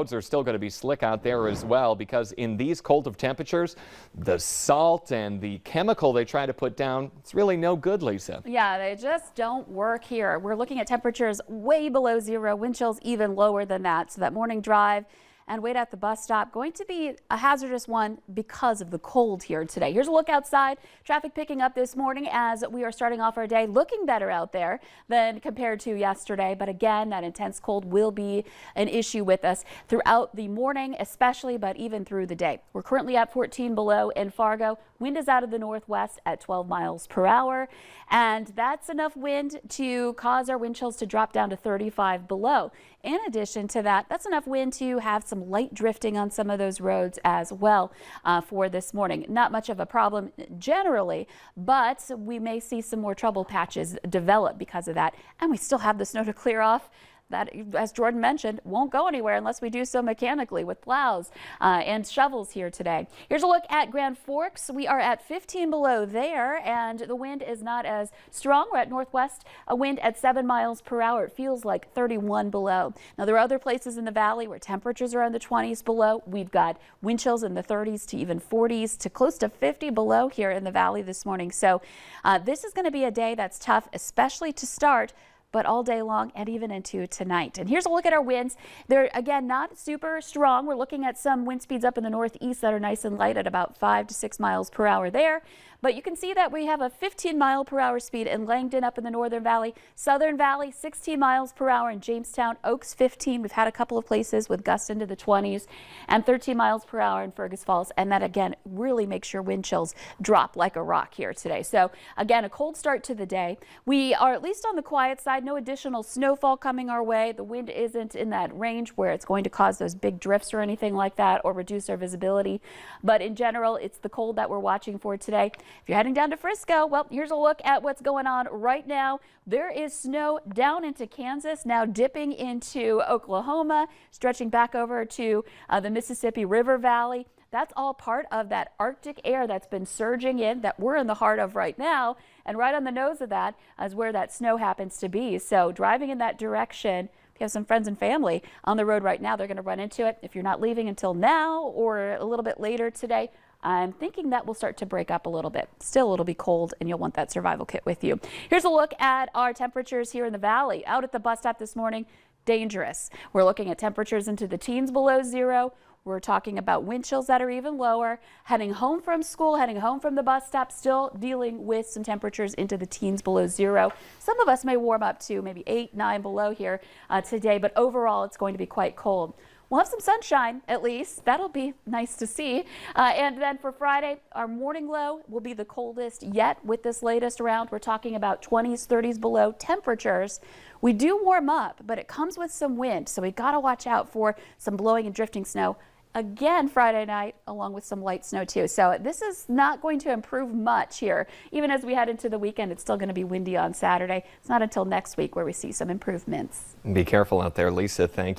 Roads are still going to be slick out there as well, because in these cold of temperatures, the salt and the chemical they try to put down, it's really no good, Lisa. Yeah, they just don't work here. We're looking at temperatures way below zero, wind chills even lower than that. So that morning drive and wait at the bus stop going to be a hazardous one because of the cold here today. Here's a look outside. Traffic picking up this morning as we are starting off our day, looking better out there than compared to yesterday. But again, that intense cold will be an issue with us throughout the morning, especially, but even through the day. We're currently at 14 below in Fargo. Wind is out of the northwest at 12 miles per hour. And that's enough wind to cause our wind chills to drop down to 35 below. In addition to that, that's enough wind to have some light drifting on some of those roads as well for this morning. Not much of a problem generally, but we may see some more trouble patches develop because of that. And we still have the snow to clear off. That, as Jordan mentioned, won't go anywhere unless we do so mechanically with plows and shovels here today. Here's a look at Grand Forks. We are at 15 below there, and the wind is not as strong. We're at northwest, a wind at 7 miles per hour. It feels like 31 below. Now, there are other places in the valley where temperatures are in the 20s below. We've got wind chills in the 30s to even 40s to close to 50 below here in the valley this morning. So this is going to be a day that's tough, especially to start, but all day long and even into tonight. And here's a look at our winds. They're, again, not super strong. We're looking at some wind speeds up in the northeast that are nice and light at about 5 to 6 miles per hour there. But you can see that we have a 15 mile per hour speed in Langdon up in the Northern Valley, Southern Valley 16 miles per hour in Jamestown, Oaks 15. We've had a couple of places with gusts into the 20s, and 13 miles per hour in Fergus Falls. And that, again, really makes your wind chills drop like a rock here today. So again, a cold start to the day. We are at least on the quiet side. No additional snowfall coming our way. The wind isn't in that range where it's going to cause those big drifts or anything like that or reduce our visibility. But in general, it's the cold that we're watching for today. If you're heading down to Frisco, well, here's a look at what's going on right now. There is snow down into Kansas, now dipping into Oklahoma, stretching back over to the Mississippi River Valley. That's all part of that Arctic air that's been surging in that we're in the heart of right now. And right on the nose of that is where that snow happens to be. So driving in that direction, if you have some friends and family on the road right now, they're going to run into it. If you're not leaving until now or a little bit later today, I'm thinking that will start to break up a little bit. Still, it'll be cold and you'll want that survival kit with you. Here's a look at our temperatures here in the valley. Out at the bus stop this morning, dangerous. We're looking at temperatures into the teens below zero. We're talking about wind chills that are even lower. Heading home from school, heading home from the bus stop, still dealing with some temperatures into the teens below zero. Some of us may warm up to maybe 8, 9 below here today, but overall it's going to be quite cold. We'll have some sunshine, at least. That'll be nice to see. And then for Friday, our morning low will be the coldest yet with this latest round. We're talking about 20s, 30s below temperatures. We do warm up, but it comes with some wind, so we got to watch out for some blowing and drifting snow again Friday night, along with some light snow too. So this is not going to improve much here. Even as we head into the weekend, it's still going to be windy on Saturday. It's not until next week where we see some improvements. Be careful out there, Lisa. Thank you.